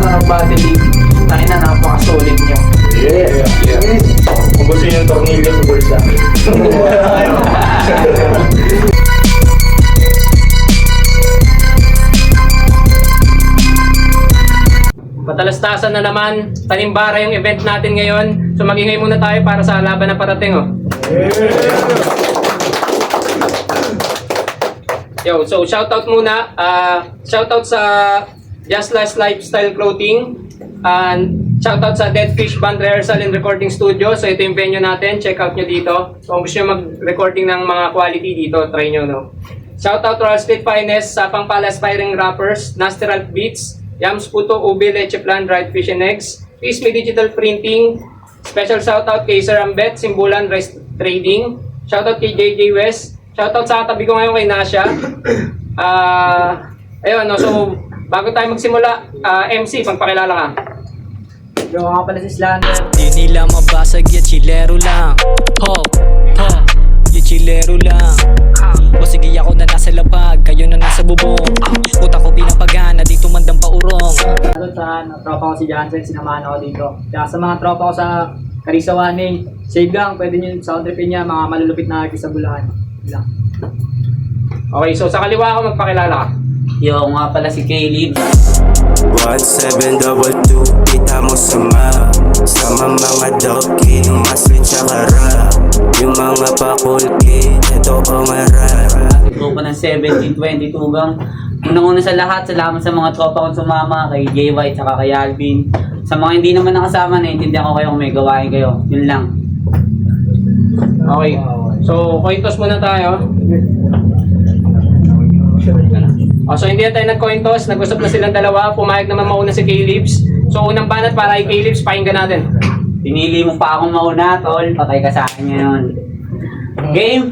ng Body League. Tangina, napaka-solid nyo. Yeah. Kung gusto nyo yung tornilyo sa bulsa. Patalastasan na naman, tanimbara yung event natin ngayon. So magingay muna tayo para sa laban na parating, oh. Yo, so shoutout muna. Shoutout sa Just Last Lifestyle Clothing. And shoutout sa Dead Fish Band Rehearsal and Recording Studio. So ito yung venue natin. Check out nyo dito. So kung gusto nyo mag-recording ng mga quality dito, try nyo, no? Shoutout to our Street Finest, sa Pangpala Aspiring Rappers, Nasty Ralph Beats, Yams Puto, Ube, Leche Plan, Dried Fish and Eggs, Peace Me Digital Printing. Special shoutout kay Sir Ambet, Simbulan Rice Trading. Shoutout kay JJ West. Shoutout sa katabi ko ngayon kay Nasha. Ayun, no, so bago tayo magsimula, MC, pagpakilala ka. Yo, nga pala si Slander. Di nila mabasag, ya chilero lang. Ho, ya chilero lang. O sige ako na nasa lapag, kayo na nasa bubong. Utak ko pinapagana, dito mandang paurong. Ano sa tropa ko si Jansen, sinamahan ako dito. Kaya sa mga tropa ko sa Karisawaning, save lang, pwede nyo sound tripin niya, mga malulupit na artist sa Bulacan. Lang. Okay, so sa kaliwa ako magpakilala ka. Yo, nga pala si Caleb. 1722, kita mo sama mga doki, yung maswit sa kara. Yung mga pakulki, ito ang arara. Grupo ng 1722 gang. Unang-una sa lahat, salamat sa mga tropa kong sumama, kay Jay White, saka kay Alvin. Sa mga hindi naman nakasama, naiintindihan ko kayo kung may gawain kayo. Yun lang. Okay, so cointos muna tayo. So hindi na tayo nag-cointos, nag-usap na silang dalawa, pumayag naman mauna si Calebs. So unang banat para kay Calebs, pakinggan natin. Pinili mo pa akong mauna, tol. Patay ka sa akin ngayon. Game?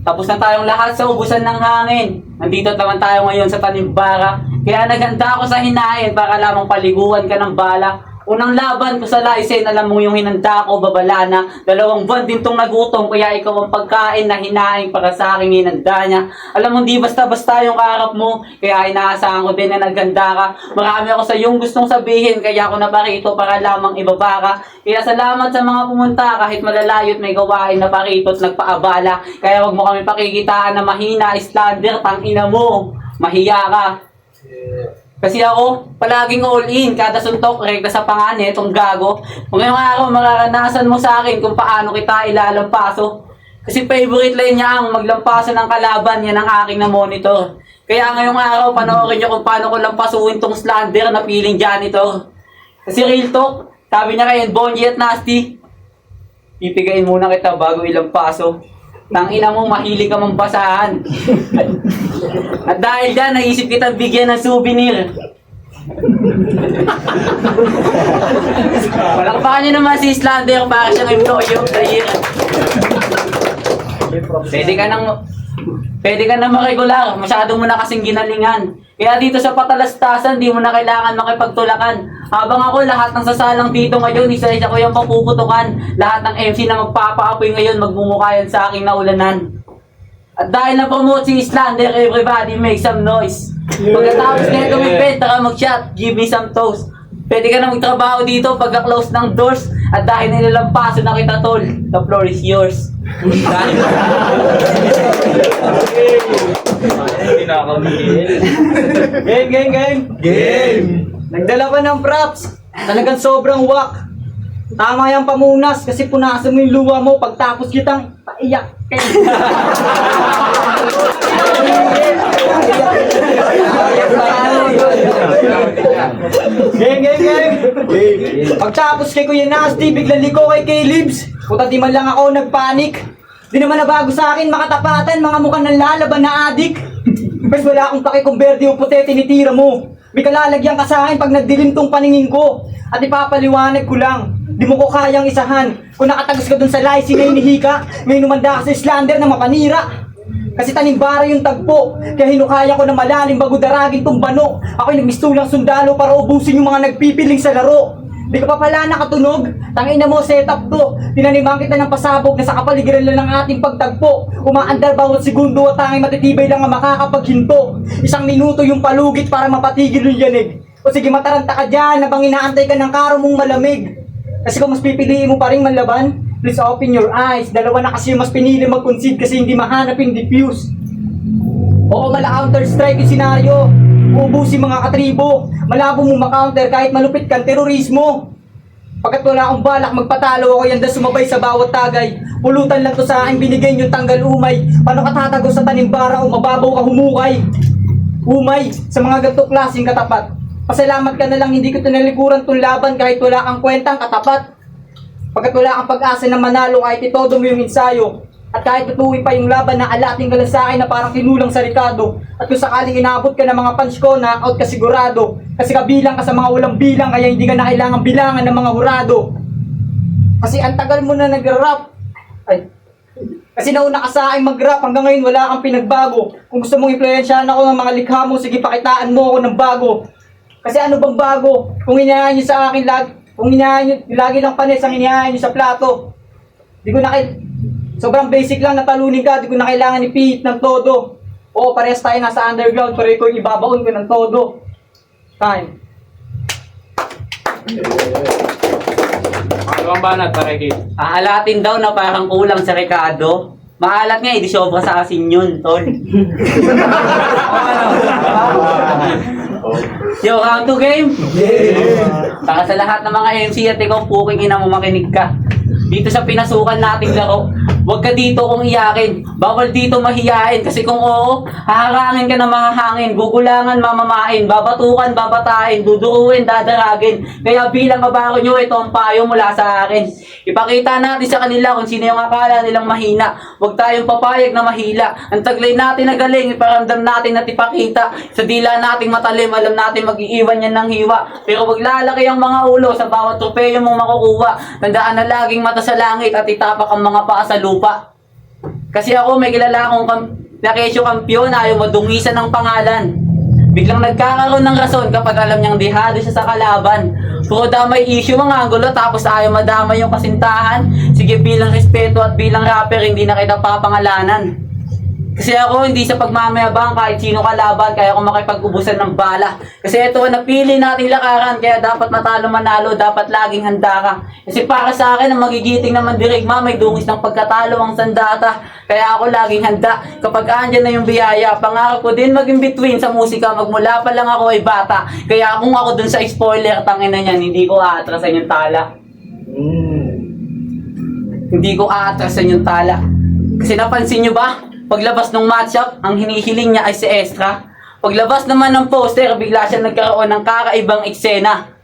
Tapos na tayong lahat sa ubusan ng hangin. Nandito naman tayo ngayon sa Tanimbara. Kaya naghanda ako sa hinain para lamang paliguan ka ng bala. Unang laban ko sa Lysen, alam mo yung hinanda ko, babala na. 2 buwan din tong nagutom, kaya ikaw ang pagkain na hinaing para sa aking hinanda niya. Alam mo, di basta-basta yung kaharap mo, kaya inaasahan ko din na naghanda ka. Marami ako sa iyong gustong sabihin, kaya ako naparito para lamang ibaba ka. Kaya salamat sa mga pumunta, kahit malalayo't may gawain na parito at nagpaabala. Kaya wag mo kami pakikitaan na mahina, Slander, tangina mo, mahiya ka. Kasi ako, palaging all in, kada suntok, rekta sa panganay, itong gago. Ngayong araw, mararanasan mo sa akin kung paano kita ilalampaso. Kasi favorite line niya ang maglampaso ng kalaban, yan ang aking na monitor. Kaya ngayong araw, panoorin niyo kung paano ko lampasuin tong Slander na feeling janitor. Kasi real talk, sabi niya kay Bonji at Nasty, pipigain muna kita bago ilampaso. Tangina mo, mahilig ka mang basahan. At dahil dyan, naisip kitang bigyan ng souvenir. Palakpakan niyo naman si Slander para siyang employee of the year. Pwede ka nang maregular, masyado mo na kasing ginalingan. Kaya dito sa patalastasan, di mo na kailangan makipagtulakan. Habang ako, lahat ng sasalang dito ngayon, isa-isa ko yung papuputukan. Lahat ng MC na magpapaapoy ngayon, magmumukhayan sa aking naulanan. At dahil na-promote si Slander, everybody make some noise. Pagkatapos nito may bed, tara mag-shot, give me some toast. Pwede ka na magtrabaho dito pagka-close ng doors. At dahil nilalampaso na kita, tol, the floor is yours. Game! Nagdala pa ng props. Talagang sobrang wak. Tama yung pamunas kasi punasan mo yung luwa mo pagtapos kitang paiyak. Game! Pagtapos kay Kuya Nasty, bigla liko kay Calebs. Puta di man lang ako nagpanik. Di naman nabago sa akin makatapatan, mga mukhang nanlalaban na adik. Mas wala akong pake kung berde o puti tinitira mo. May kalalagyan ka sa akin pag nagdilim tong paningin ko. At ipapaliwanag ko lang, di mo ko kayang isahan. Kung nakatagos ka dun sa Lysen na inihika, may numanda ka sa Slander na mapanira. Kasi Tanimbara yung tagpo, kaya hinukaya ko na malalim bago daragin tong bano. Ako'y nagmistulang sundalo para ubusin yung mga nagpipiling sa laro. Di ka pa pala nakatunog? Tangina mo, setup to. Tinaniman kita ng pasabog na sa kapaligiran lang ng ating pagtagpo. Umaandar bawat segundo at tanging matitibay lang ang makakapaghinto. 1 minuto yung palugit para mapatigil yung yanig. O sige, mataranta ka dyan habang inaantay ka ng karo mong malamig. Kasi kung mas pipiliin mo pa rin manlaban, please open your eyes. Dalawa na kasi yung mas pinili mag-concede kasi hindi mahanap yung defuse. Oo, mala counter-strike yung senaryo. Uubusin mga katribo. Malabo mo makounter kahit malupit kang terorismo. Pagkat wala akong balak magpatalo ako yan dahil sumabay sa bawat tagay. Pulutan lang to sa aking binigay yung tanggal umay. Paano ka tatago sa tanimbara o mababaw ka humukay? Umay sa mga ganitong klaseng katapat. Pasalamat ka na lang hindi ko tinalikuran tong laban kahit wala kang kwentang katapat. Pagkat wala kang pag-asa na manalo kahit itodo mo yung ensayo. At kahit tutuwi pa yung laban na alating ka lang sa akin na parang kinulang sa Ricardo. At kung sakaling inabot ka ng mga punch ko, knockout ka sigurado. Kasi kabilang ka sa mga walang bilang, kaya hindi ka na kailangan bilangan ng mga hurado. Kasi ang tagal mo na nag-rap. Kasi nauna ka sa akin mag-rap, hanggang ngayon wala kang pinagbago. Kung gusto mong influensyahan ako ng mga likha mo, sige pakitaan mo ako ng bago. Kasi ano bang bago? Kung inayahan nyo sa akin lagi lang panis ang inayahan nyo sa plato. Di ko na sobrang basic lang na talunin ka, di ko na kailangan ipihit ng todo. Oo, parehas tayo nasa underground, pero ikaw ibabaon ko ng todo. Time. Ano ang banat, Parekid? Aalatin daw na parang kulang sa Ricardo. Maalat nga, di sobra sa asin yun, tol. Yo, round 2 game? Para sa lahat ng mga MC at ikaw, puking ina mo makinig ka. Dito sa pinasukan nating laro, huwag ka dito kung iyakin. Bawal dito mahiyain kasi kung oo, haharangin ka ng mga hangin, gugulangan, mamamain, babatukan, babatain, duduruin, dadaragin. Kaya bilang kabaro nyo, ito ang payo mula sa akin. Ipakita natin sa kanila kung sino yung akala nilang mahina. Huwag tayong papayag na mahila. Ang taglay natin na galing, iparamdam natin at ipakita. Sa dila nating matalim, alam natin mag-iiwan yan ng hiwa. Pero wag lalaki ang mga ulo sa bawat tropeyo mong makukuha. Tandaan na laging mata sa langit at itapak ang mga paa sa lupa. Kasi ako may kilala akong nakesyo kampiyon, ayaw madungisan ng pangalan. Biglang nagkakaroon ng rason kapag alam niyang dihado siya sa kalaban. Puro damay issue mga gulo tapos ayaw madama yung kasintahan. Sige, bilang respeto at bilang rapper hindi na kita papangalanan. Kasi ako hindi sa pagmamayabang kahit sino kalaban kaya ako makipag-ubusan ng bala. Kasi ito ang napili nating lakaran kaya dapat matalo manalo, dapat laging handa ka. Kasi para sa akin ang magigiting naman dirigma may dungis ng pagkatalo ang sandata. Kaya ako laging handa kapag andyan na yung biyaya. Pangarap ko din maging between sa musika, magmula pa lang ako ay bata. Kaya kung ako dun sa spoiler, tangin na yan, hindi ko aatrasan yung tala. Hindi ko aatrasan yung tala. Kasi napansin nyo ba? Paglabas ng matchup, ang hinihiling niya ay si Estra. Paglabas naman ng poster, bigla siya nagkaroon ng kakaibang eksena.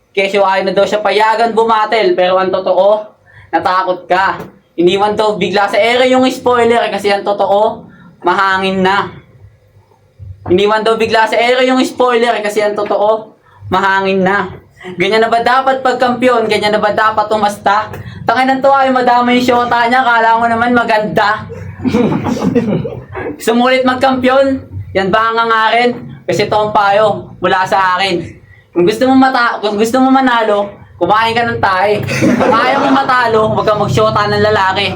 Kesyo ayaw na daw siya payagan bumatel, pero ang totoo, natakot ka. Iniwan daw bigla sa ere yung spoiler kasi ang totoo, mahangin na. Iniwan daw bigla sa ere yung spoiler kasi ang totoo, mahangin na. Ganyan na ba dapat pagkampiyon? Ganyan na ba dapat umasta? Tangin ng tuwa yung madama yung shota niya, kala mo naman maganda. Sumulit magkampiyon, yan ba ang angarin? Kasi ito ang payo mula sa akin. Kung gusto mo manalo, kumain ka ng tae. Kung ayaw mo matalo, huwag kang magshota ng lalaki.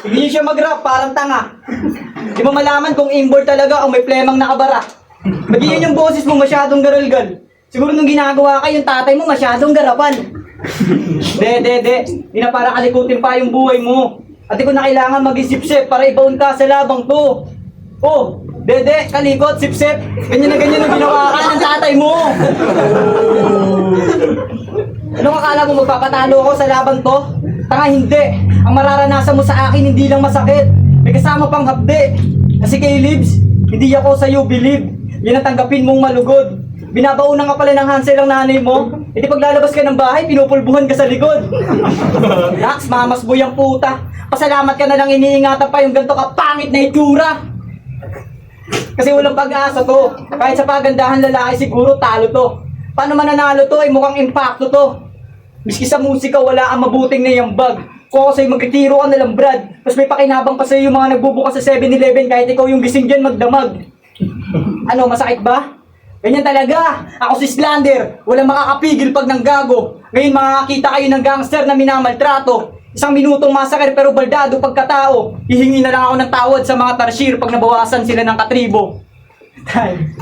Hindi niyo siya mag-rap, parang tanga. Di mo malaman kung inboard talaga o may plemang nakabara. Magiging yung boses mo masyadong garalgal. Siguro nung ginagawa ka, yung tatay mo masyadong garapan. Di na para kalikutin pa yung buhay mo. At di ko na kailangan mag-isip-sip para ibaon ka sa labang to. Oh, kalikot, sip-sip. Ganyan na ganyan ang ginawa ka ng tatay mo. Anong akala mo magpapatalo ako sa laban to? Tanga, hindi. Ang mararanasan mo sa akin hindi lang masakit. May kasama pang hapde. Kasi kay Libs, hindi ako sa'yo believe. Yan ang tanggapin mong malugod. Binabaunan ka pala ng Hansel ang nanay mo. E di paglalabas ka ng bahay, pinupulbuhan ka sa likod. Nax, mamas boy ang puta. Pasalamat ka na lang iniingatan pa yung ganito kapangit na itsura. Kasi walang pag-asa to. Kahit sa pagandahan lalaki siguro talo to. Paano mananalo to? Mukhang impacto to. Miski sa musika wala ang mabuting na yung bag. Kung ako sa'yo magretiro ka na lang, Brad. Mas may pakinabang pa sa'yo yung mga nagbubukas sa 7-Eleven kahit ikaw yung gising dyan magdamag. Ano, masakit ba? Ganyan talaga. Ako si Slander. Walang makakapigil pag nanggago. Ngayon makakakita kayo ng gangster na minamaltrato. Isang minutong massacre pero baldado pagkatao. Hihingi na lang ako ng tawad sa mga tarsier pag nabawasan sila ng katribo. Time.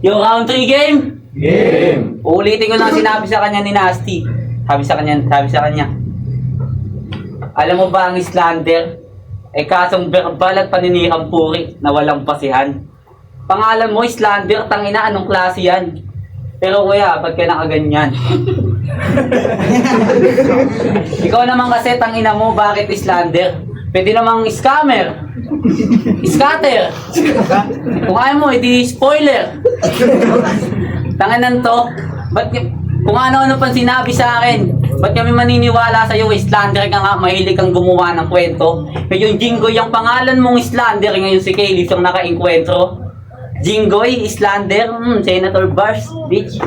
Yung round 3 game. Game! Uulitin ko lang sinabi sa kanya ni Nasty. Sabi sa kanya. Alam mo ba ang Islander? Eh kasong verbal at paninirang puri na walang pasihan. Pangalan mo Islander, tangina anong klase yan? Pero kuya, ba't ka nakaganyan? Ikaw naman kasi tangina mo, bakit Islander? Pwede namang scammer, scatter. Kung ayaw mo, edi spoiler. Tanganan to, kung ano-ano pang sinabi sa akin, ba't kami maniniwala sa'yo, Islander ka nga, mahilig kang gumawa ng kwento. Yung Jinggoy, yung pangalan mong Islander, ngayon si Kaylee, yung naka-enkwentro. Jinggoy, Islander, Senator Bars, bitch.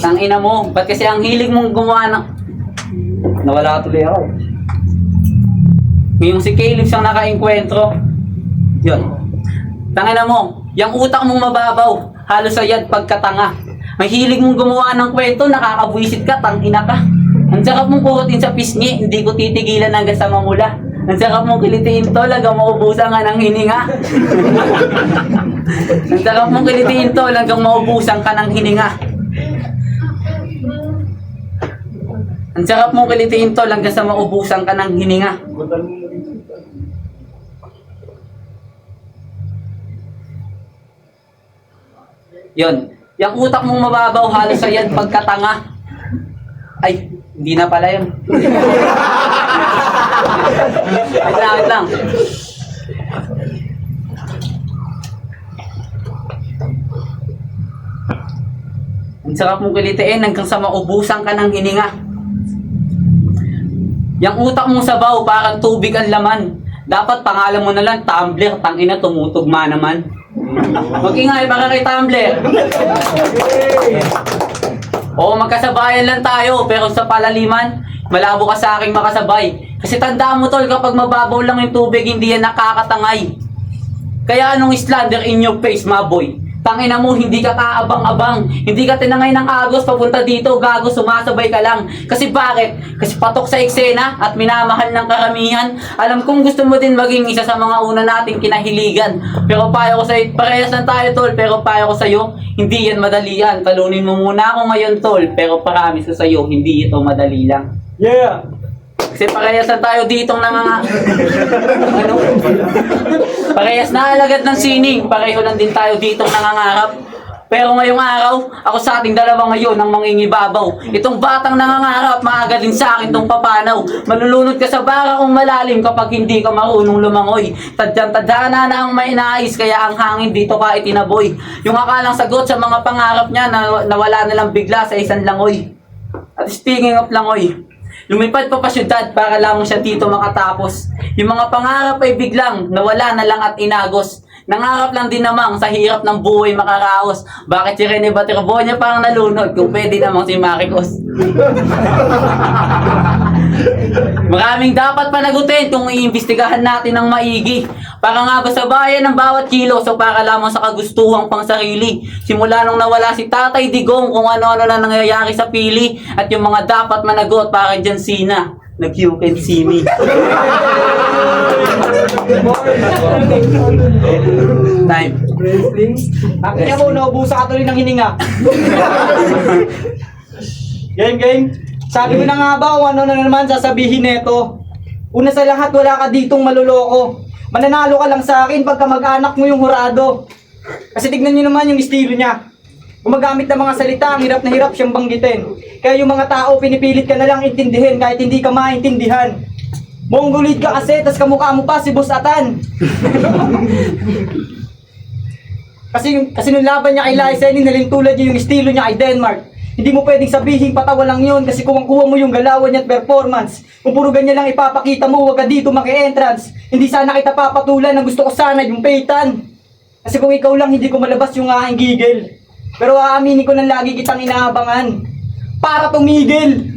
Tangina mo, ba't kasi ang hilig mong gumawa ng... Nawala tuloy ako. Ngayong si Caleb siyang naka-enkwentro. Yun. Tangina mo, yung utak mong mababaw, halos ayad pagkatanga. Ang hilig mong gumawa ng kwento, nakakabwisit ka, tangina ka. Ang sarap mong kurutin sa pisngi, hindi ko titigilan hanggang sa mamula. Ang sarap mong kilitiin tol, hanggang maubusan ka ng hininga. Ang sarap mong kilitiin tol, hanggang maubusan ka ng hininga. Ang sarap mong kilitiin tol, hanggang sa maubusan ka ng hininga. Yon, yung utak mong mababaw, halos ayad pagkatanga. Ay, hindi na pala yun. Wait lang. Ang sarap mong kilitiin hanggang sa maubusan ka ng hininga. Yang utak mong sabaw, parang tubig ang laman. Dapat pangalan mo na lang, Tumbler, tangina, tumutugma naman. Mag-ingay para kay Tumbler. Oo, magkasabayan lang tayo, pero sa palaliman, malabo ka sa aking makasabay. Kasi tandaan mo tol, kapag mababaw lang yung tubig, hindi yan nakakatangay. Kaya anong Islander in your face, maboy? Tangina mo, hindi ka kaabang-abang. Hindi ka tinangay ng agos, papunta dito, gago, sumasabay ka lang. Kasi bakit? Kasi patok sa eksena at minamahal ng karamihan. Alam kong gusto mo din maging isa sa mga una nating kinahiligan. Pero payo ko sa'yo, parehas lang tayo tol, pero payo ko sa'yo, hindi yan madali yan. Talunin mo muna ako ngayon tol, pero promise ko sa'yo, hindi ito madali lang. Yeah! Kasi parehas lang tayo ditong ano? Parehas na alagad ng sining. Pareho lang din tayo ditong nangangarap. Pero ngayong araw, ako sa ating dalawa ngayon ang mangingibabaw. Itong batang nangangarap, maaga din sa akin tong papanaw. Malulunod ka sa bara kung malalim kapag hindi ka marunong lumangoy. Tadyang-tadyana na ang may nais, kaya ang hangin dito ka itinaboy. Yung akalang sagot sa mga pangarap niya na nawala na lang bigla sa isang langoy. At speaking of langoy, lumipad pa syudad para lamang siya dito makatapos. Yung mga pangarap ay biglang nawala na lang at inagos. Nangarap lang din namang sa hirap ng buhay makaraos. Bakit si Rene Baterbonia parang nalunod kung pwede namang si Maricos? Maraming dapat panagutin kung iimbestigahan natin ng maigi. Para nga ba sa bayan ng bawat kilo o para lamang sa kagustuhang pang sarili. Simula nung nawala si Tatay Digong kung ano-ano na nangyayari sa pili. At yung mga dapat managot para dyan Sina. You can see me. Time. Akin mo, naubusan ka tuloy ng hininga. Game. Sabi ko na nga ba kung ano na naman sasabihin neto. Una sa lahat, wala ka ditong maluloko. Mananalo ka lang sa akin pagka mag-anak mo yung hurado. Kasi tignan nyo naman yung estilo niya. Gumagamit ng mga salita, ang hirap na hirap siyang banggitin. Kaya yung mga tao, pinipilit ka na lang intindihin kahit hindi ka maintindihan. Mongolid ka kasi, tas kamukha mo pa si Boss Atan. kasi nung laban niya kay Lysen, nalintulad niya yung estilo niya kay Denmark. Hindi mo pwedeng sabihin patawa lang yun kasi kuha mo yung galawan niya at performance. Kung puro ganyan lang ipapakita mo, wag ka dito maki-entrance. Hindi sana kita papatulan, ang gusto ko sana yung paytan. Kasi kung ikaw lang, hindi ko malabas yung aking gigil. Pero aaminin ko na lagi kitang inaabangan para tumigil.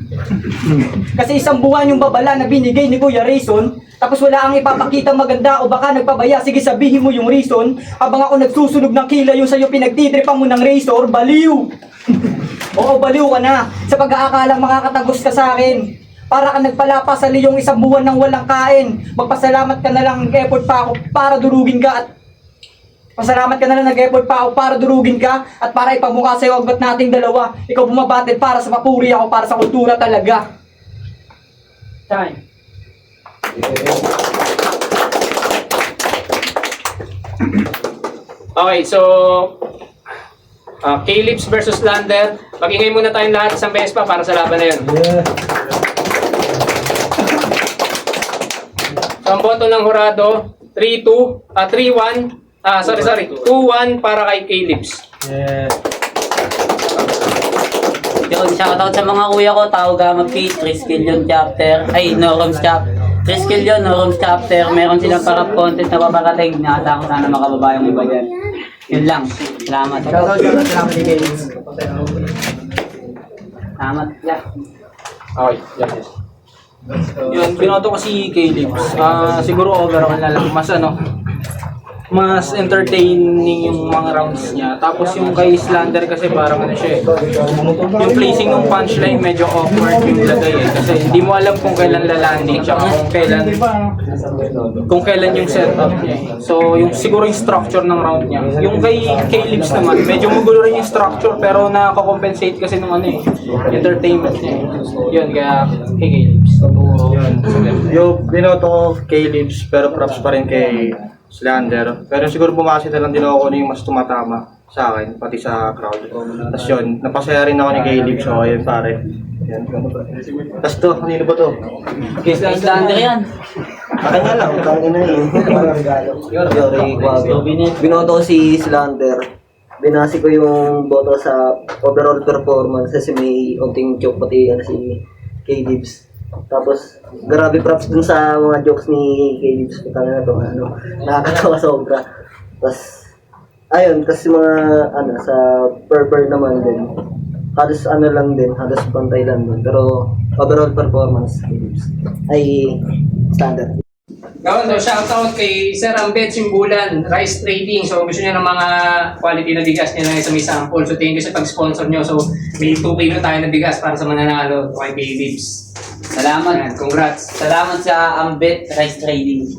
Kasi isang buwan yung babala na binigay ni Kuya Rayson, tapos wala ang ipapakita maganda o baka nagpabaya. Sige, sabihin mo yung reason. Habang ako nagsusunog ng kilay yung sa'yo pinagtitripan mo ng razor, baliw. Oo, baliw ka na sa pag-aakalang makakatagos ka sa akin. Para ka nagpalapa sa liyong isang buwan ng walang kain. Magpasalamat ka na lang, nag-effort pa ako para durugin ka at pasalamat ka na lang, nag-effort pa ako para durugin ka at para ipamukha sa'yo agbat nating dalawa. Ikaw bumabatid para sa papuri, ako para sa kultura talaga. Time. Okay, so K-Lips versus Lander. Mag-ingay muna tayong lahat isang beses pa para sa laban na yun. So ang boto ng hurado, 3-1 para kay K-Lips. Yun, shoutout sa mga kuya ko, Tao Gama P, Triskelion Chapter, Norums Chapter. Triskelion, Norums Chapter, meron silang para content na paparating. Nakata ko sana makababayang iba dyan. Yun lang. Salamat. Salamat ni Kelly. Salamat. Yeah. Okay, yes. Yun, binoto ko si K-Lips. Siguro overall na lang, mas entertaining yung mga rounds niya. Tapos yung kay Slander kasi parang siya yung placing ng punchline medyo awkward yung lagay kasi hindi mo alam kung kailan lalanding tsaka kung kailan yung setup niya. So yung siguro yung structure ng round niya. Yung kay K-Lips naman, medyo magulo rin yung structure pero nakaka-compensate kasi ng entertainment niya. Yun, kaya kay K-Lips. Yung binoto ko kay Libs, pero props pa rin kay Slander. Pero siguro bumase na lang din ako kung yung mas tumatama sa akin, pati sa crowd. Tapos yun, napasaya rin ako ni kay Libs. So, ayun pare. Yan. Tapos to, kanino ba to? Kay Slander yan. Akin nga lang, tangin na yun. Yori, Quago. Binoto ko si Slander. Binasi ko yung boto sa overall performance kasi may onting joke pati si K-Dibs. Tapos, grabe props dun sa mga jokes ni K-Dibs. Putang na to, nakakatawa sobra. Tapos, ayun, kasi mga, sa per naman din. Halos lang din, halos pantay lang din. Pero, overall performance, K-Dibs. Ay, standard. Gawin daw, shoutout kay Sir Ambet Simbulan, Rice Trading. So, gusto niya ng mga quality na bigas niya na sa may sample. So, thank you sa pag-sponsor niyo. So, may 2 kilo tayo na bigas para sa mananalo kay K-Lips. Salamat. Congrats. Salamat sa Ambet Rice Trading.